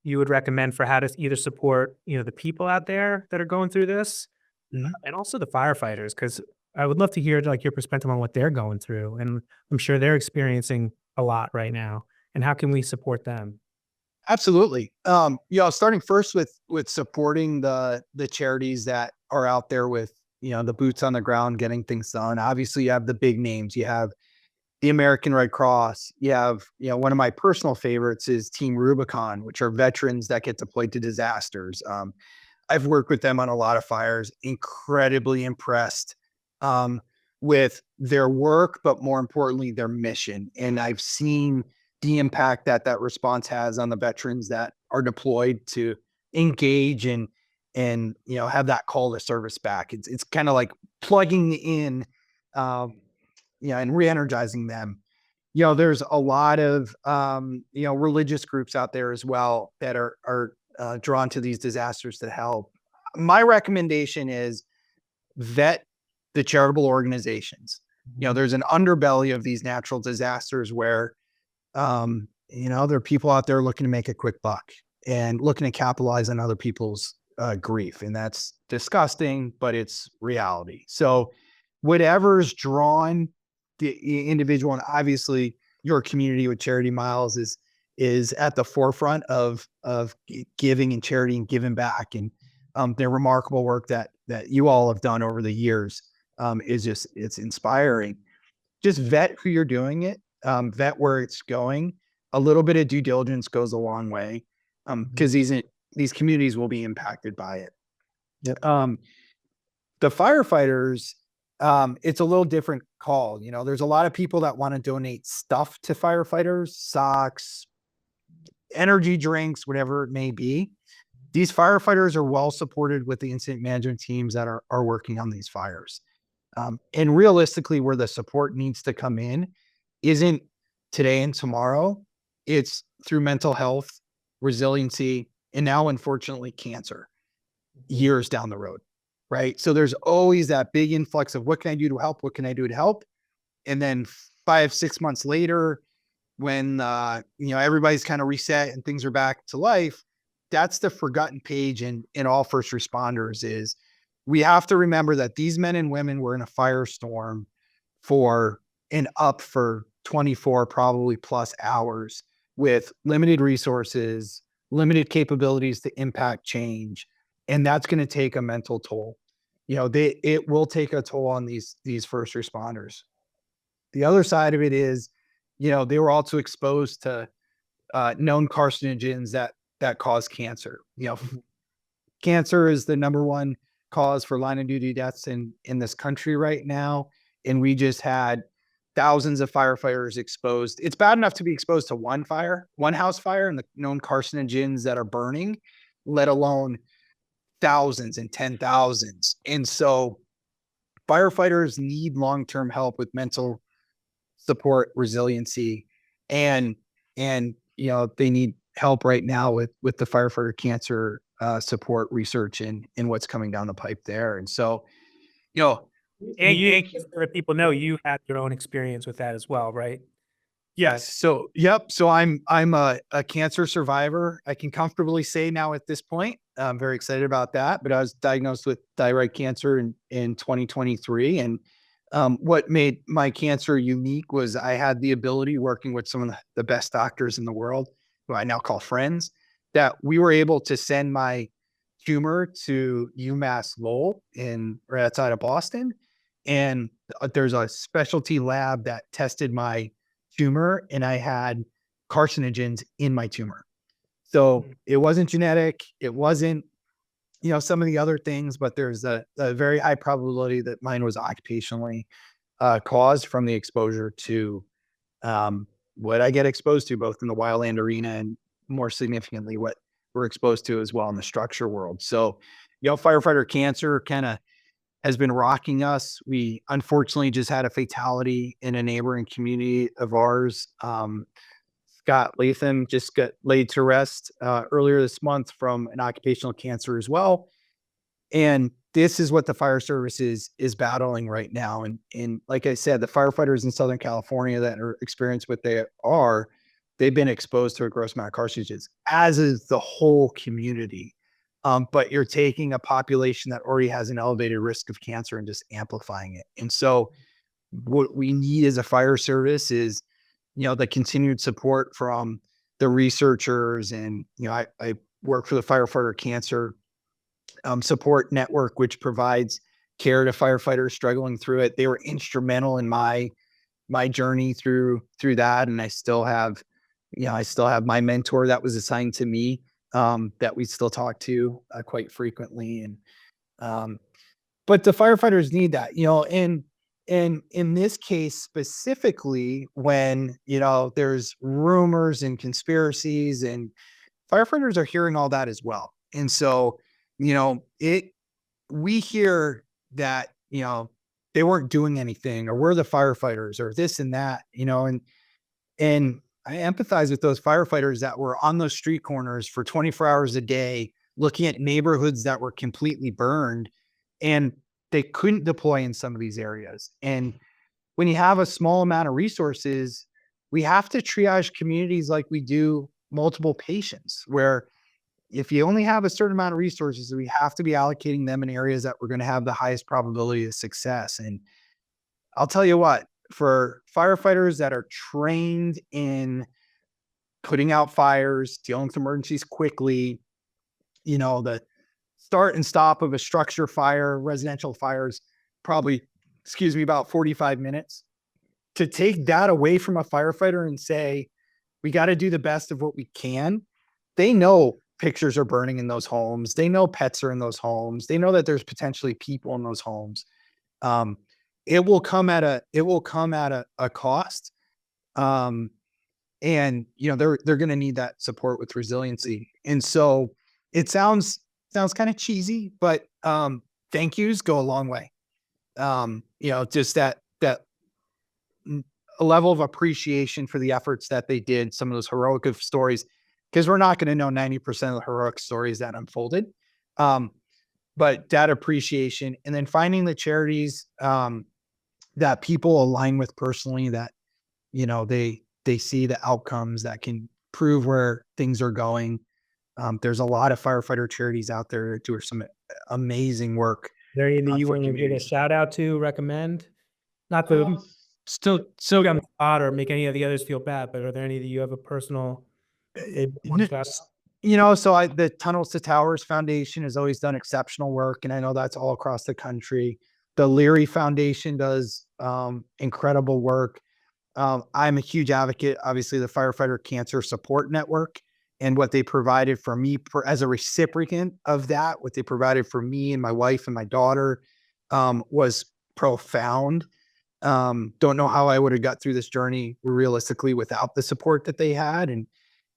you would recommend for how to either support, the people out there that are going through this, and also the firefighters? Because I would love to hear like your perspective on what they're going through, and I'm sure they're experiencing a lot right now. And how can we support them? Absolutely. Starting first with supporting the charities that are out there with, the boots on the ground, getting things done. Obviously, you have the big names. You have the American Red Cross. You have, one of my personal favorites is Team Rubicon, which are veterans that get deployed to disasters. I've worked with them on a lot of fires, incredibly impressed with their work, but more importantly, their mission. And I've seen the impact that response has on the veterans that are deployed to engage and have that call to service back. It's kind of like plugging in, and re-energizing them. There's a lot of religious groups out there as well that are drawn to these disasters to help. My recommendation is vet the charitable organizations. There's an underbelly of these natural disasters where, there are people out there looking to make a quick buck and looking to capitalize on other people's grief. And that's disgusting, but it's reality. So whatever's drawn the individual, and obviously your community with Charity Miles is at the forefront of giving and charity and giving back. And the remarkable work that you all have done over the years it's inspiring. Just vet who you're doing it, vet where it's going. A little bit of due diligence goes a long way, because these communities will be impacted by it. Yep. The firefighters, it's a little different call. There's a lot of people that want to donate stuff to firefighters, socks, energy drinks, whatever it may be. These firefighters are well supported with the incident management teams that are working on these fires. And realistically, where the support needs to come in isn't today and tomorrow. It's through mental health, resiliency, and now, unfortunately, cancer years down the road, right? So there's always that big influx of what can I do to help? What can I do to help? And then 5-6 months later, when everybody's kind of reset and things are back to life, that's the forgotten page in all first responders. Is we have to remember that these men and women were in a firestorm for 24 probably plus hours with limited resources, limited capabilities to impact change. And that's going to take a mental toll. It will take a toll on these first responders. The other side of it is, they were also exposed to known carcinogens that cause cancer. Cancer is the number one cause for line of duty deaths in this country right now. And we just had thousands of firefighters exposed. It's bad enough to be exposed to one house fire and the known carcinogens that are burning, let alone thousands and 10,000s. And so firefighters need long-term help with mental support, resiliency, and they need help right now with the firefighter cancer support research and what's coming down the pipe there. And so, And you let people know you had your own experience with that as well, right? yes. So, yep. So I'm a cancer survivor. I can comfortably say now at this point, I'm very excited about that, but I was diagnosed with thyroid cancer in 2023. And what made my cancer unique was I had the ability, working with some of the best doctors in the world, who I now call friends, that we were able to send my tumor to UMass Lowell right outside of Boston. And there's a specialty lab that tested my tumor, and I had carcinogens in my tumor. So it wasn't genetic. It wasn't, some of the other things, but there's a very high probability that mine was occupationally caused from the exposure to what I get exposed to, both in the wildland arena and more significantly what we're exposed to as well in the structure world. So, firefighter cancer kind of has been rocking us. We unfortunately just had a fatality in a neighboring community of ours. Scott Latham just got laid to rest earlier this month from an occupational cancer as well. And this is what the fire service is battling right now. And like I said, the firefighters in Southern California that are experienced what they've been exposed to a gross amount of carcinogens, as is the whole community. But you're taking a population that already has an elevated risk of cancer and just amplifying it. And so what we need as a fire service is, the continued support from the researchers. And, I work for the Firefighter Cancer Support Network, which provides care to firefighters struggling through it. They were instrumental in my journey through that. And I still have my mentor that was assigned to me, that we still talk to quite frequently. And, but the firefighters need that, and in this case specifically, when, there's rumors and conspiracies, and firefighters are hearing all that as well. And so, we hear that, they weren't doing anything, or we're the firefighters, or this and that, and I empathize with those firefighters that were on those street corners for 24 hours a day, looking at neighborhoods that were completely burned, and they couldn't deploy in some of these areas. And when you have a small amount of resources, we have to triage communities like we do multiple patients, where if you only have a certain amount of resources, we have to be allocating them in areas that we're going to have the highest probability of success. And I'll tell you what, for firefighters that are trained in putting out fires, dealing with emergencies quickly, the start and stop of a structure fire, residential fires, probably, about 45 minutes. To take that away from a firefighter and say, we got to do the best of what we can. They know pictures are burning in those homes. They know pets are in those homes. They know that there's potentially people in those homes. It will come at a cost. And they're going to need that support with resiliency. And so it sounds kind of cheesy, but thank yous go a long way. Just that a level of appreciation for the efforts that they did, some of those heroic of stories, because we're not going to know 90% of the heroic stories that unfolded. But that appreciation, and then finding the charities that people align with personally, that, they see the outcomes that can prove where things are going. There's a lot of firefighter charities out there that do some amazing work. Is there any that you for want to give a communities. shout out to, recommend? Not to still get on the spot or make any of the others feel bad, but are there any that you have a personal one shout out? So the Tunnels to Towers Foundation has always done exceptional work, and I know that's all across the country. The Leary Foundation does incredible work. I'm a huge advocate, obviously, the Firefighter Cancer Support Network, and what they provided for me as a recipient of that, what they provided for me and my wife and my daughter was profound. Don't know how I would have got through this journey realistically without the support that they had.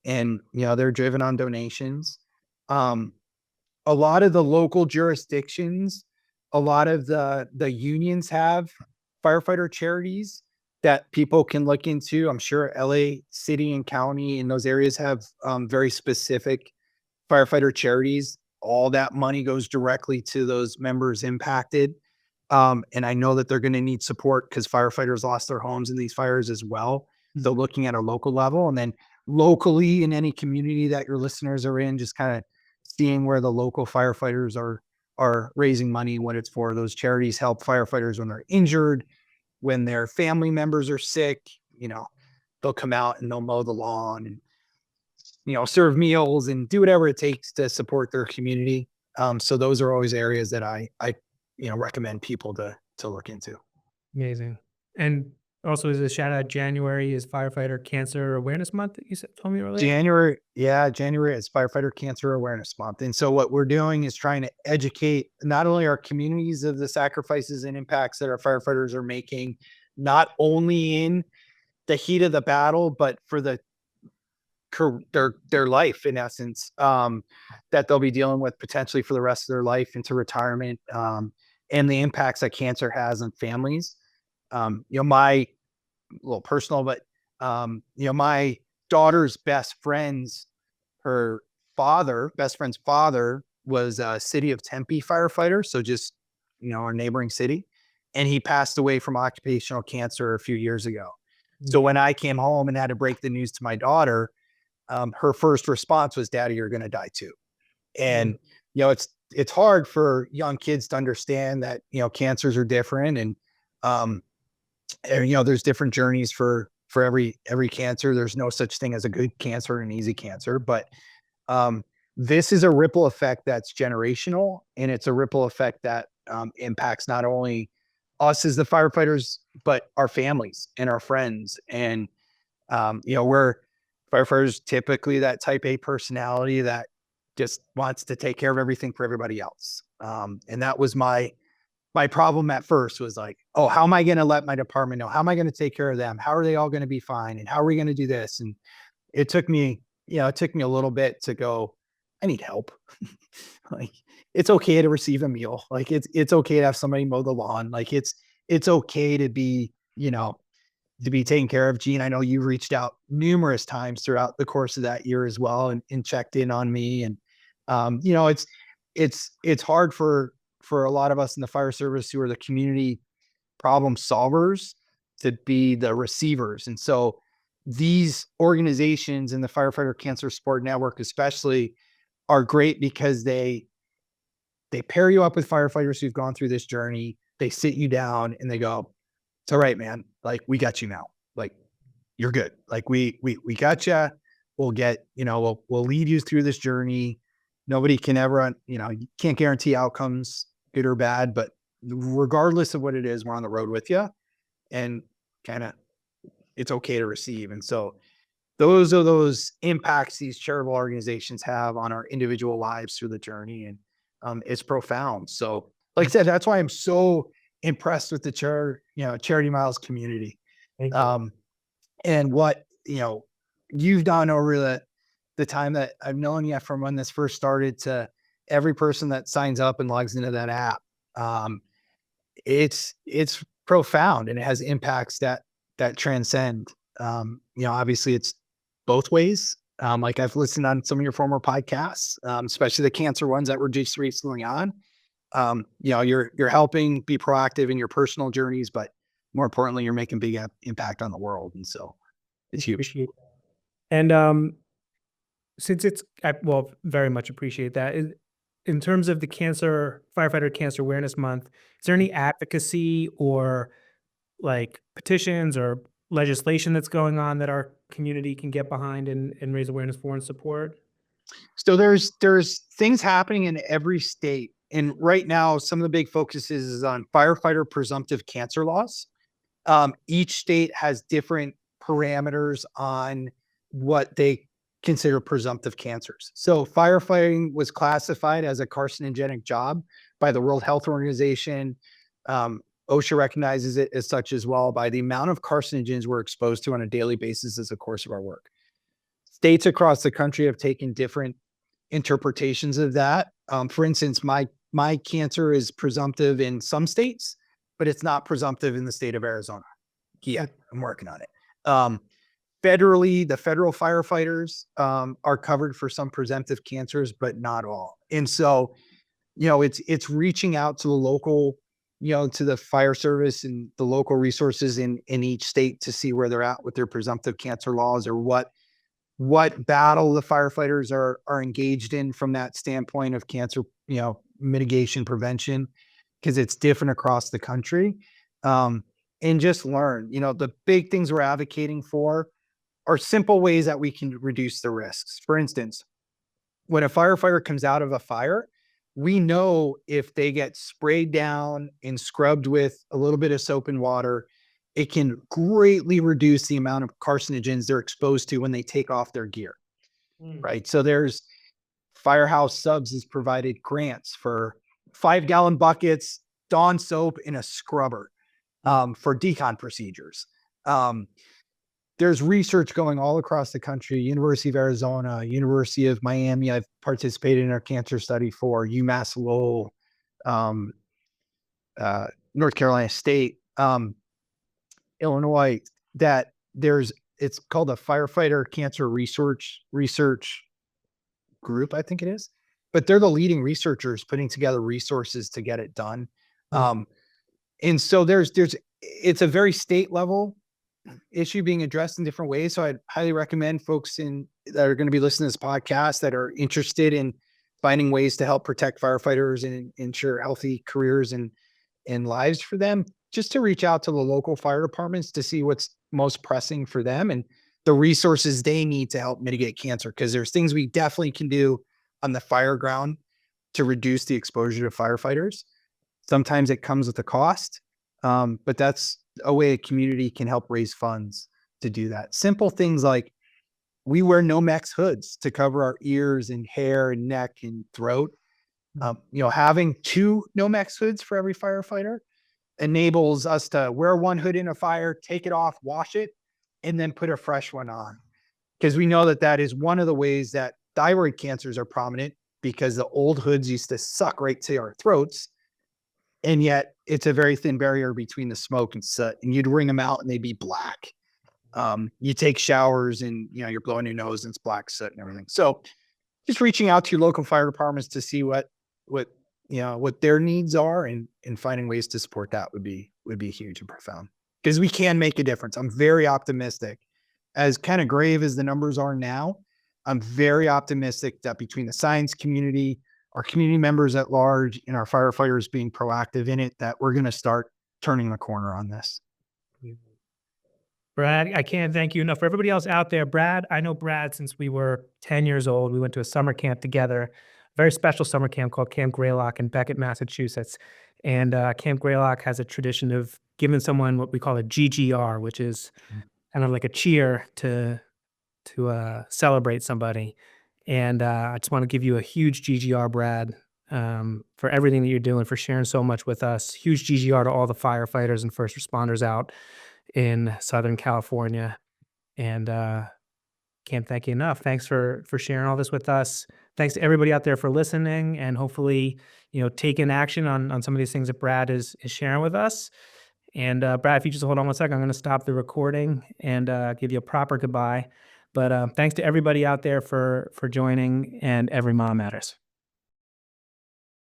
And they're driven on donations. A lot of the local jurisdictions, a lot of the unions have firefighter charities that people can look into. I'm sure LA City and County in those areas have very specific firefighter charities. All that money goes directly to those members impacted. And I know that they're going to need support because firefighters lost their homes in these fires as well. So looking at a local level, and then locally in any community that your listeners are in, just kind of seeing where the local firefighters are raising money, what it's for. Those charities help firefighters when they're injured, when their family members are sick. They'll come out and they'll mow the lawn and serve meals and do whatever it takes to support their community. So those are always areas that I recommend people to look into. Amazing. And also, is a shout out, January is Firefighter Cancer Awareness Month that you told me earlier? January is Firefighter Cancer Awareness Month. And so what we're doing is trying to educate not only our communities of the sacrifices and impacts that our firefighters are making, not only in the heat of the battle, but for their life, in essence, that they'll be dealing with potentially for the rest of their life into retirement, and the impacts that cancer has on families. My little personal, but my daughter's best friend's father was a city of Tempe firefighter. So just, our neighboring city. And he passed away from occupational cancer a few years ago. So when I came home and had to break the news to my daughter, her first response was, "Daddy, you're going to die too." And, it's hard for young kids to understand that, cancers are different, and there's different journeys for every cancer. There's no such thing as a good cancer and an easy cancer, but this is a ripple effect that's generational, and it's a ripple effect that impacts not only us as the firefighters, but our families and our friends. And we're firefighters, typically that type A personality that just wants to take care of everything for everybody else. And that was my problem at first, was like, oh, how am I going to let my department know? How am I going to take care of them? How are they all going to be fine? And how are we going to do this? And it took me a little bit to go, I need help. Like, it's okay to receive a meal. Like, it's okay to have somebody mow the lawn. Like, it's okay to be, to be taken care of. Gene, I know you reached out numerous times throughout the course of that year as well, and checked in on me. And it's hard for a lot of us in the fire service who are the community problem solvers to be the receivers. And so these organizations and the Firefighter Cancer Support Network especially are great because they pair you up with firefighters who've gone through this journey. They sit you down and they go, "It's all right, man. Like, we got you now. Like, you're good. Like, we got you. We'll get, we'll lead you through this journey. Nobody can ever, you can't guarantee outcomes, good or bad, but regardless of what it is, we're on the road with you, and kind of it's okay to receive." And so those are those impacts these charitable organizations have on our individual lives through the journey. And it's profound. So like I said, that's why I'm so impressed with the Charity Miles community. And what, you've done over the time that I've known you, from when this first started to every person that signs up and logs into that app. It's profound, and it has impacts that transcend. Obviously it's both ways. Like, I've listened on some of your former podcasts, especially the cancer ones that were just recently on. You're helping be proactive in your personal journeys, but more importantly, you're making big impact on the world. And so it's huge. Appreciate that. And since I very much appreciate that. In terms of the Firefighter Cancer Awareness Month, is there any advocacy or like petitions or legislation that's going on that our community can get behind and raise awareness for and support? So there's things happening in every state. And right now, some of the big focuses is on firefighter presumptive cancer laws. Each state has different parameters on what they consider presumptive cancers. So firefighting was classified as a carcinogenic job by the World Health Organization. OSHA recognizes it as such as well, by the amount of carcinogens we're exposed to on a daily basis as a course of our work. States across the country have taken different interpretations of that. For instance, my cancer is presumptive in some states, but it's not presumptive in the state of Arizona. Yeah, I'm working on it. Federally, the federal firefighters are covered for some presumptive cancers, but not all. And so, it's reaching out to the local, to the fire service and the local resources in each state to see where they're at with their presumptive cancer laws, or what battle the firefighters are engaged in from that standpoint of cancer, mitigation, prevention, because it's different across the country. And just learn, the big things we're advocating for are simple ways that we can reduce the risks. For instance, when a firefighter comes out of a fire, we know if they get sprayed down and scrubbed with a little bit of soap and water, it can greatly reduce the amount of carcinogens they're exposed to when they take off their gear. Right. So there's Firehouse Subs has provided grants for 5-gallon buckets, Dawn soap, and a scrubber for decon procedures. There's research going all across the country, University of Arizona, University of Miami. I've participated in our cancer study for UMass Lowell, North Carolina State, Illinois, that it's called a Firefighter Cancer Research Group, I think it is. But they're the leading researchers putting together resources to get it done. And so it's a very state level issue being addressed in different ways. So I'd highly recommend folks that are going to be listening to this podcast that are interested in finding ways to help protect firefighters and ensure healthy careers and lives for them, just to reach out to the local fire departments to see what's most pressing for them and the resources they need to help mitigate cancer. Because there's things we definitely can do on the fire ground to reduce the exposure to firefighters. Sometimes it comes with a cost, but that's a way a community can help raise funds to do that. Simple things like we wear Nomex hoods to cover our ears and hair and neck and throat. Having 2 Nomex hoods for every firefighter enables us to wear one hood in a fire, take it off, wash it, and then put a fresh one on. Because we know that is one of the ways that thyroid cancers are prominent, because the old hoods used to suck right to our throats. and yet it's a very thin barrier between the smoke and soot. And you'd wring them out and they'd be black. You take showers and you're blowing your nose and it's black soot and everything. So just reaching out to your local fire departments to see what their needs are, and finding ways to support that would be huge and profound, because we can make a difference. I'm very optimistic. As kind of grave as the numbers are now, I'm very optimistic that between the science community, our community members at large, and our firefighters being proactive in it, that we're going to start turning the corner on this. Brad, I can't thank you enough. For everybody else out there, Brad, I know Brad since we were 10 years old. We went to a summer camp together, a very special summer camp called Camp Greylock in Beckett, Massachusetts. And Camp Greylock has a tradition of giving someone what we call a GGR, which is kind of like a cheer to celebrate somebody. And I just want to give you a huge GGR, Brad, for everything that you're doing, for sharing so much with us. Huge GGR to all the firefighters and first responders out in Southern California. And can't thank you enough. Thanks for sharing all this with us. Thanks to everybody out there for listening, and hopefully, taking action on some of these things that Brad is sharing with us. And Brad, if you just hold on one second, I'm going to stop the recording and give you a proper goodbye. But thanks to everybody out there for joining, and every mom matters.